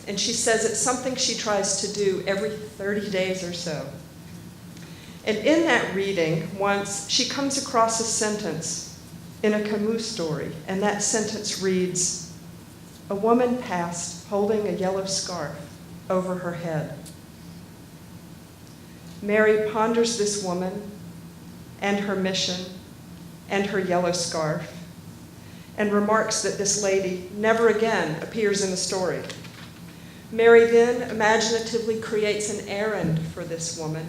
And she says it's something she tries to do every 30 days or so. And in that reading, once, she comes across a sentence in a Camus story, and that sentence reads, "A woman passed holding a yellow scarf over her head." Mary ponders this woman and her mission and her yellow scarf, and remarks that this lady never again appears in the story. Mary then imaginatively creates an errand for this woman.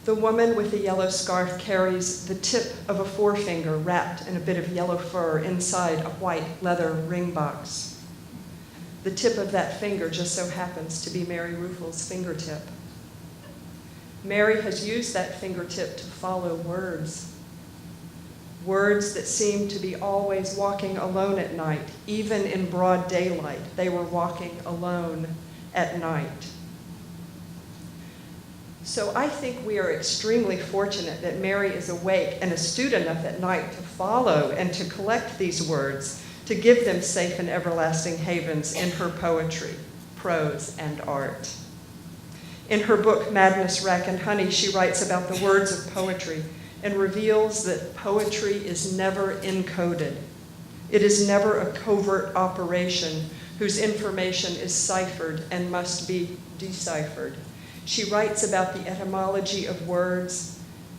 The woman with the yellow scarf carries the tip of a forefinger wrapped in a bit of yellow fur inside a white leather ring box. The tip of that finger just so happens to be Mary Ruefle's fingertip. Mary has used that fingertip to follow words. Words that seem to be always walking alone at night, even in broad daylight. They were walking alone at night. So I think we are extremely fortunate that Mary is awake and astute enough at night to follow and to collect these words, to give them safe and everlasting havens in her poetry, prose, and art. In her book, Madness, Rack, and Honey, she writes about the words of poetry and reveals that poetry is never encoded. It is never a covert operation whose information is ciphered and must be deciphered. She writes about the etymology of words,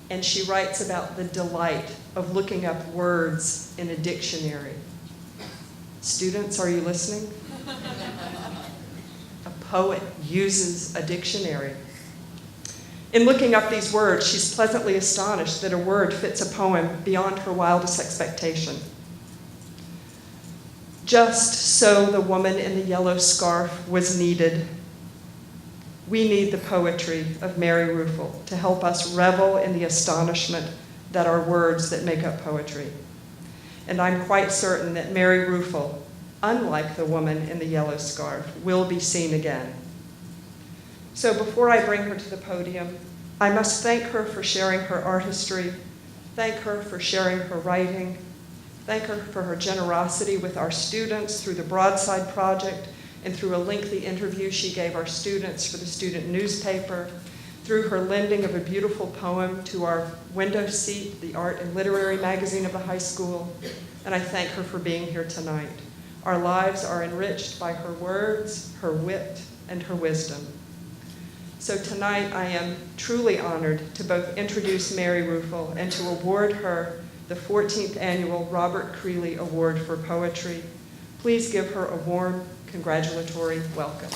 and she writes about the delight of looking up words in a dictionary. Students, are you listening? A poet uses a dictionary. In looking up these words, she's pleasantly astonished that a word fits a poem beyond her wildest expectation. Just so the woman in the yellow scarf was needed. We need the poetry of Mary Ruefle to help us revel in the astonishment that are words that make up poetry. And I'm quite certain that Mary Ruefle, unlike the woman in the yellow scarf, will be seen again. So before I bring her to the podium, I must thank her for sharing her artistry, thank her for sharing her writing, thank her for her generosity with our students through the Broadside Project and through a lengthy interview she gave our students for the student newspaper, through her lending of a beautiful poem to our window seat, the art and literary magazine of the high school, and I thank her for being here tonight. Our lives are enriched by her words, her wit, and her wisdom. So tonight I am truly honored to both introduce Mary Ruefle and to award her the 14th Annual Robert Creeley Award for Poetry. Please give her a warm, congratulatory welcome.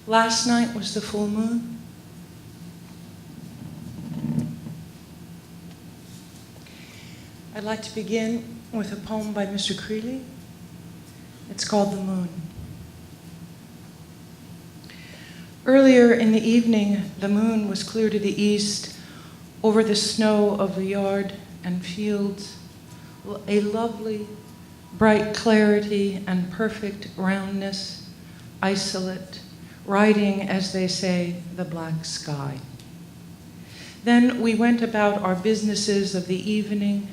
Last night was the full moon. I'd like to begin with a poem by Mr. Creeley. It's called The Moon. Earlier in the evening, the moon was clear to the east over the snow of the yard and fields, a lovely, bright clarity and perfect roundness, isolate, riding, as they say, the black sky. Then we went about our businesses of the evening,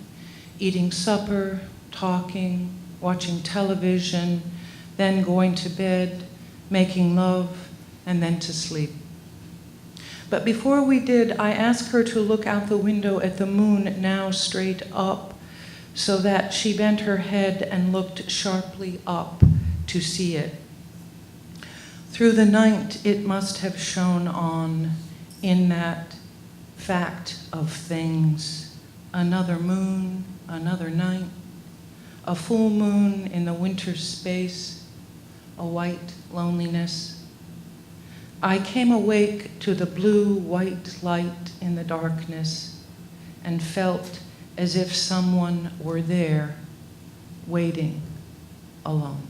eating supper, talking, watching television, then going to bed, making love, and then to sleep. But before we did, I asked her to look out the window at the moon now straight up, so that she bent her head and looked sharply up to see it. Through the night, it must have shone on in that fact of things, another moon, another night, a full moon in the winter's space, a white loneliness. I came awake to the blue-white light in the darkness and felt as if someone were there, waiting, alone.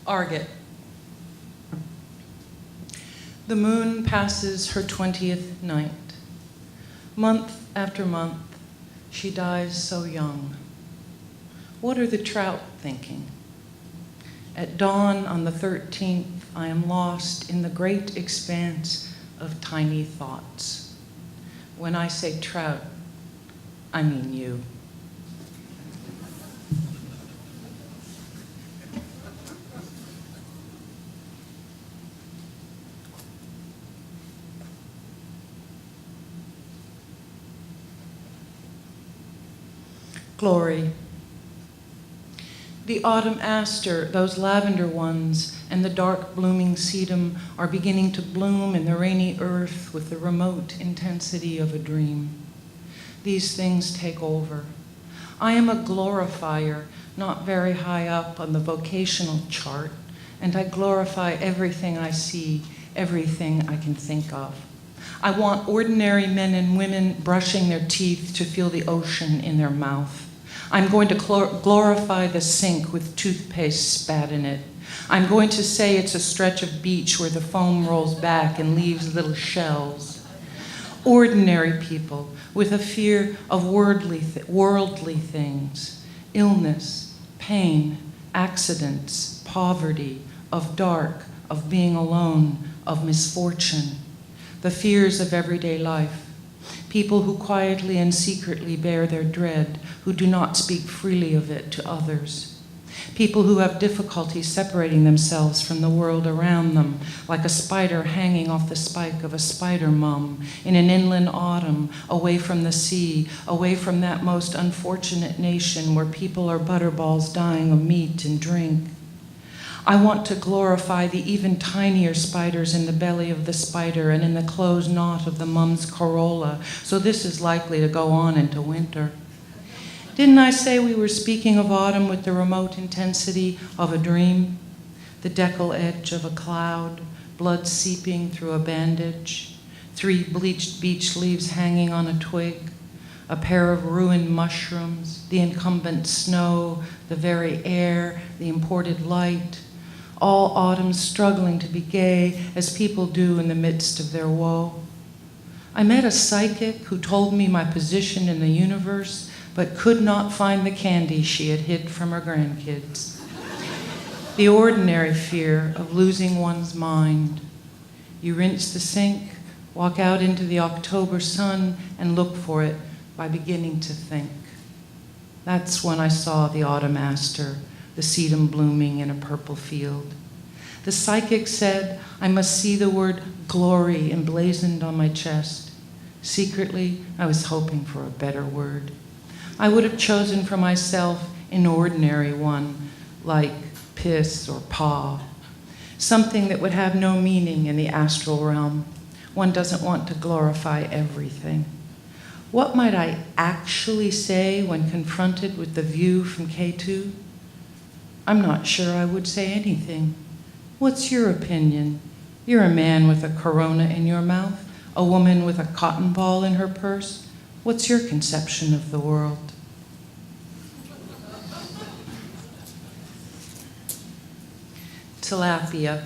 Argot. The moon passes her 20th night. Month after month, she dies so young. What are the trout thinking? At dawn on the 13th, I am lost in the great expanse of tiny thoughts. When I say trout, I mean you. Glory. The autumn aster, those lavender ones, and the dark blooming sedum are beginning to bloom in the rainy earth with the remote intensity of a dream. These things take over. I am a glorifier, not very high up on the vocational chart, and I glorify everything I see, everything I can think of. I want ordinary men and women brushing their teeth to feel the ocean in their mouth. I'm going to glorify the sink with toothpaste spat in it. I'm going to say it's a stretch of beach where the foam rolls back and leaves little shells. Ordinary people with a fear of worldly things, illness, pain, accidents, poverty, of dark, of being alone, of misfortune, the fears of everyday life. People who quietly and secretly bear their dread, who do not speak freely of it to others. People who have difficulty separating themselves from the world around them, like a spider hanging off the spike of a spider mum in an inland autumn, away from the sea, away from that most unfortunate nation where people are butterballs dying of meat and drink. I want to glorify the even tinier spiders in the belly of the spider and in the closed knot of the mum's corolla, so this is likely to go on into winter. Didn't I say we were speaking of autumn with the remote intensity of a dream? The decal edge of a cloud, blood seeping through a bandage, 3 bleached beech leaves hanging on a twig, a pair of ruined mushrooms, the incumbent snow, the very air, the imported light, all autumn struggling to be gay as people do in the midst of their woe. I met a psychic who told me my position in the universe, but could not find the candy she had hid from her grandkids. The ordinary fear of losing one's mind. You rinse the sink, walk out into the October sun, and look for it by beginning to think. That's when I saw the autumn aster, the sedum blooming in a purple field. The psychic said I must see the word glory emblazoned on my chest. Secretly, I was hoping for a better word. I would have chosen for myself an ordinary one, like piss or paw, something that would have no meaning in the astral realm. One doesn't want to glorify everything. What might I actually say when confronted with the view from K2? I'm not sure I would say anything. What's your opinion? You're a man with a corona in your mouth, a woman with a cotton ball in her purse. What's your conception of the world? Tilapia.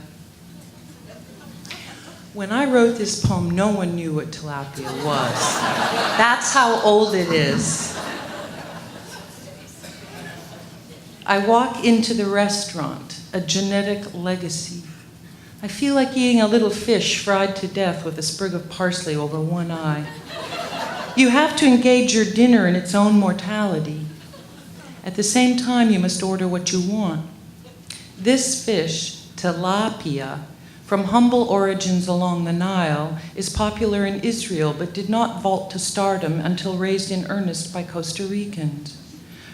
When I wrote this poem, no one knew what tilapia was. That's how old it is. I walk into the restaurant, a genetic legacy. I feel like eating a little fish fried to death with a sprig of parsley over one eye. You have to engage your dinner in its own mortality. At the same time, you must order what you want. This fish, tilapia, From humble origins along the Nile, is popular in Israel but did not vault to stardom until raised in earnest by Costa Ricans.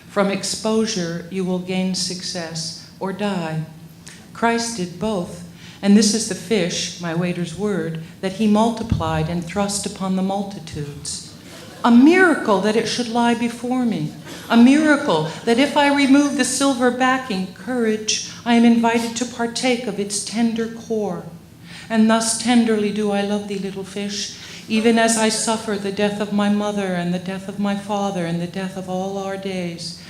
From exposure, you will gain success or die. Christ did both, and this is the fish, my waiter's word, that he multiplied and thrust upon the multitudes. A miracle that it should lie before me. A miracle that if I remove the silver backing, courage, I am invited to partake of its tender core. And thus tenderly do I love thee, little fish, even as I suffer the death of my mother and the death of my father and the death of all our days.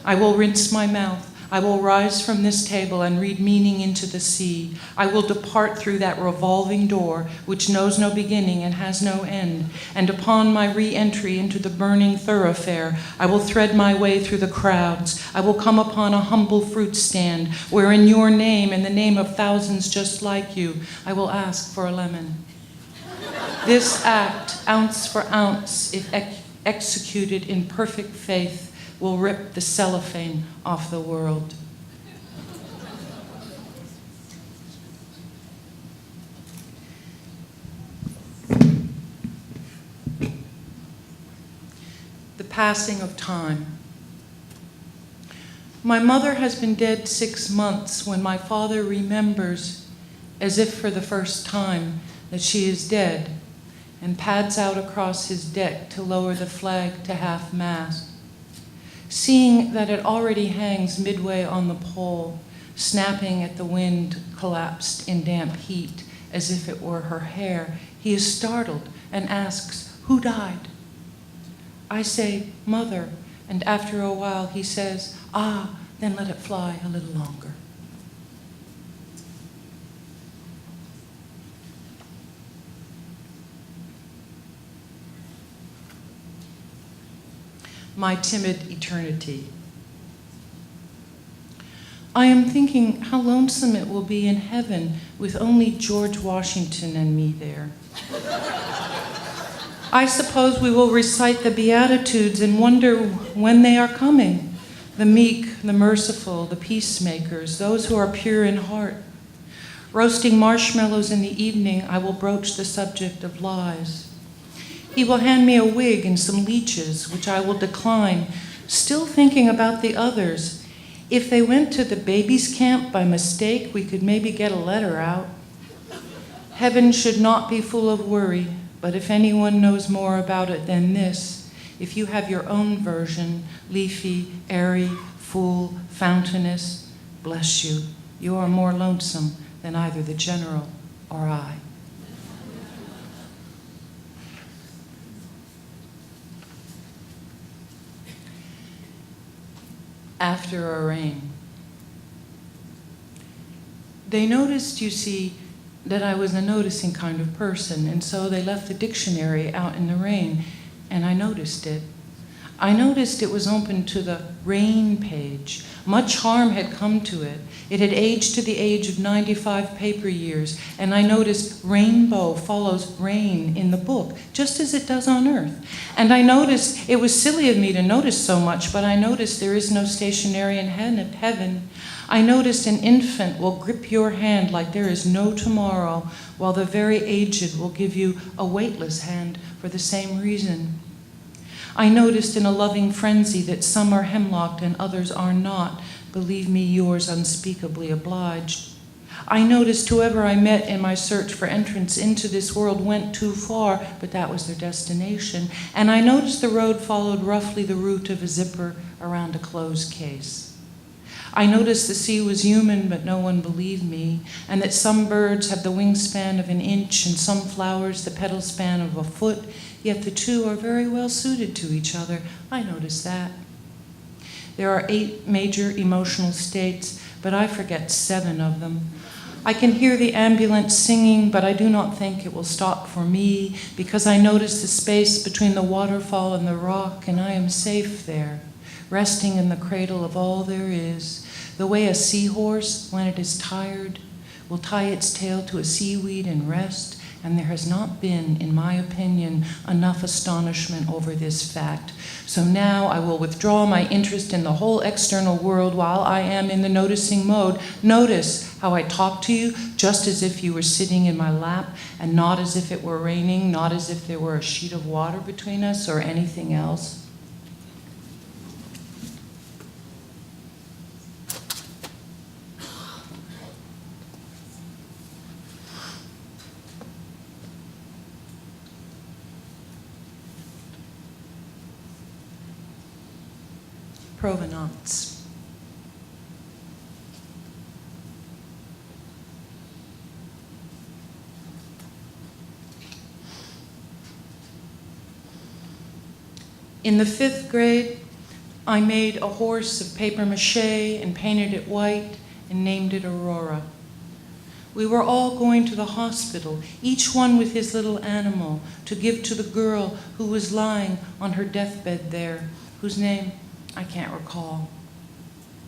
I will rinse my mouth. I will rise from this table and read meaning into the sea. I will depart through that revolving door which knows no beginning and has no end. And upon my re-entry into the burning thoroughfare, I will thread my way through the crowds. I will come upon a humble fruit stand where in your name and the name of thousands just like you, I will ask for a lemon. This act, ounce for ounce, if executed in perfect faith, will rip the cellophane off the world. The passing of time. My mother has been dead 6 months when my father remembers, as if for the first time, that she is dead, and pads out across his deck to lower the flag to half-mast. Seeing that it already hangs midway on the pole, snapping at the wind, collapsed in damp heat, as if it were her hair, he is startled and asks, "Who died?" I say, "Mother," and after a while he says, "Ah, then let it fly a little longer." My timid eternity. I am thinking how lonesome it will be in heaven with only George Washington and me there. I suppose we will recite the Beatitudes and wonder when they are coming. The meek, the merciful, the peacemakers, those who are pure in heart. Roasting marshmallows in the evening, I will broach the subject of lies. He will hand me a wig and some leeches, which I will decline, still thinking about the others. If they went to the babies' camp by mistake, we could maybe get a letter out. Heaven should not be full of worry, but if anyone knows more about it than this, if you have your own version, leafy, airy, full, fountainous, bless you. You are more lonesome than either the general or I. After a rain. They noticed, you see, that I was a noticing kind of person, and so they left the dictionary out in the rain, and I noticed it. I noticed it was open to the rain page. Much harm had come to it. It had aged to the age of 95 paper years, and I noticed rainbow follows rain in the book, just as it does on Earth. And I noticed, it was silly of me to notice so much, but I noticed there is no stationary in heaven. I noticed an infant will grip your hand like there is no tomorrow, while the very aged will give you a weightless hand for the same reason. I noticed in a loving frenzy that some are hemlocked and others are not. Believe me, yours unspeakably obliged. I noticed whoever I met in my search for entrance into this world went too far, but that was their destination. And I noticed the road followed roughly the route of a zipper around a clothes case. I noticed the sea was human, but no one believed me, and that some birds have the wingspan of an inch and some flowers the petal span of a foot, yet the two are very well suited to each other. I noticed that. There are 8 major emotional states, but I forget 7 of them. I can hear the ambulance singing, but I do not think it will stop for me, because I notice the space between the waterfall and the rock, and I am safe there, resting in the cradle of all there is, the way a seahorse, when it is tired, will tie its tail to a seaweed and rest, And there has not been, in my opinion, enough astonishment over this fact. So now I will withdraw my interest in the whole external world while I am in the noticing mode. Notice how I talk to you, just as if you were sitting in my lap, and not as if it were raining, not as if there were a sheet of water between us or anything else. Provenance. In the 5th grade, I made a horse of paper mache and painted it white and named it Aurora. We were all going to the hospital, each one with his little animal, to give to the girl who was lying on her deathbed there, whose name I can't recall.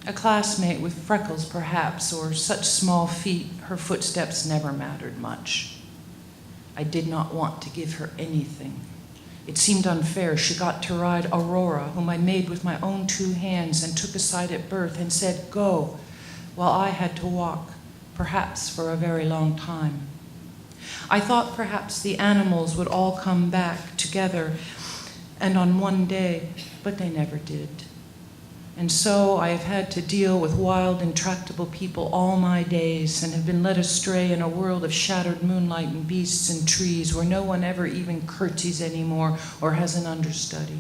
A classmate with freckles, perhaps, or such small feet, her footsteps never mattered much. I did not want to give her anything. It seemed unfair. She got to ride Aurora, whom I made with my own 2 hands and took aside at birth and said, "Go," while I had to walk, perhaps for a very long time. I thought perhaps the animals would all come back together and on one day, but they never did. And so I have had to deal with wild, intractable people all my days and have been led astray in a world of shattered moonlight and beasts and trees where no one ever even curtsies anymore or has an understudy.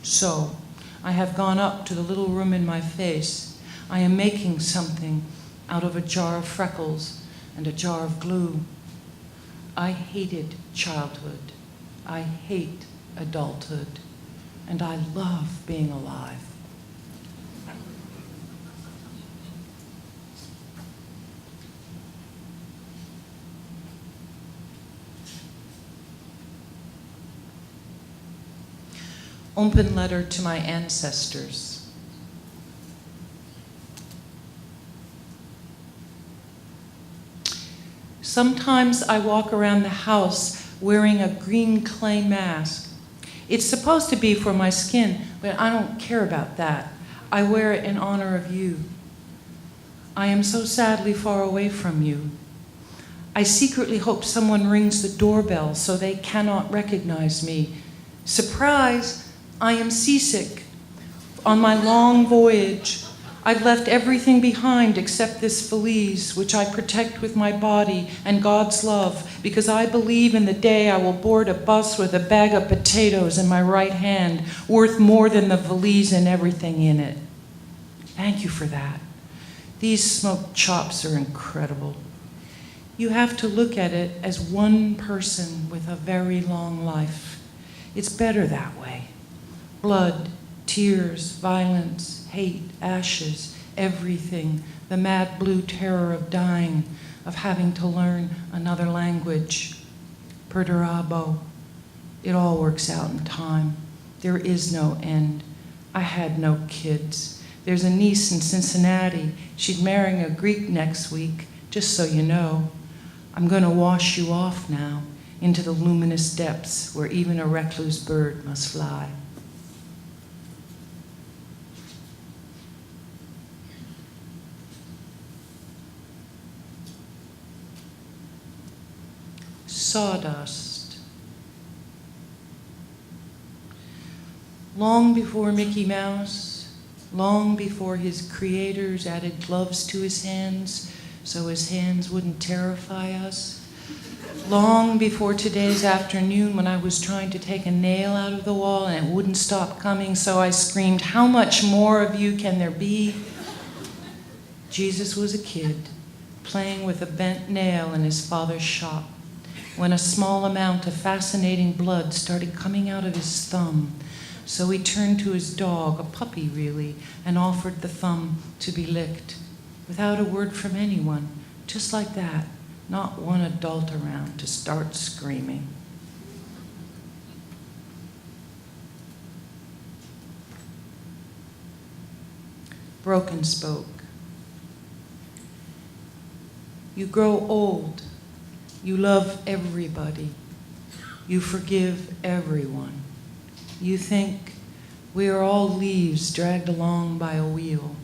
So I have gone up to the little room in my face. I am making something out of a jar of freckles and a jar of glue. I hated childhood. I hate adulthood. And I love being alive. Open letter to my ancestors. Sometimes I walk around the house wearing a green clay mask. It's supposed to be for my skin, but I don't care about that. I wear it in honor of you. I am so sadly far away from you. I secretly hope someone rings the doorbell so they cannot recognize me. Surprise! I am seasick. On my long voyage, I've left everything behind except this valise, which I protect with my body and God's love, because I believe in the day I will board a bus with a bag of potatoes in my right hand, worth more than the valise and everything in it. Thank you for that. These smoked chops are incredible. You have to look at it as one person with a very long life. It's better that way. Blood, tears, violence, hate, ashes, everything, the mad blue terror of dying, of having to learn another language. Perdurabo. It all works out in time. There is no end. I had no kids. There's a niece in Cincinnati. She's marrying a Greek next week, just so you know. I'm going to wash you off now into the luminous depths where even a recluse bird must fly. Sawdust. Long before Mickey Mouse, long before his creators added gloves to his hands so his hands wouldn't terrify us, long before today's afternoon when I was trying to take a nail out of the wall and it wouldn't stop coming, so I screamed, "How much more of you can there be?" Jesus was a kid playing with a bent nail in his father's shop when a small amount of fascinating blood started coming out of his thumb. So he turned to his dog, a puppy really, and offered the thumb to be licked, without a word from anyone, just like that, not one adult around to start screaming. Broken spoke. You grow old, You love everybody. You forgive everyone. You think we are all leaves dragged along by a wheel.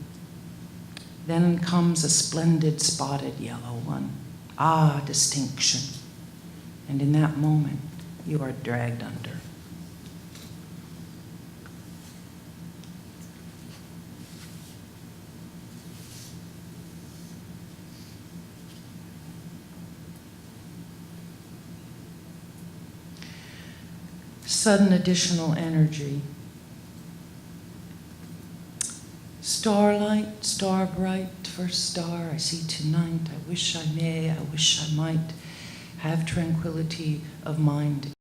Then comes a splendid spotted yellow one. Ah, distinction. And in that moment, you are dragged under. Sudden additional energy. Starlight, star bright, first star I see tonight. I wish I may, I wish I might have tranquility of mind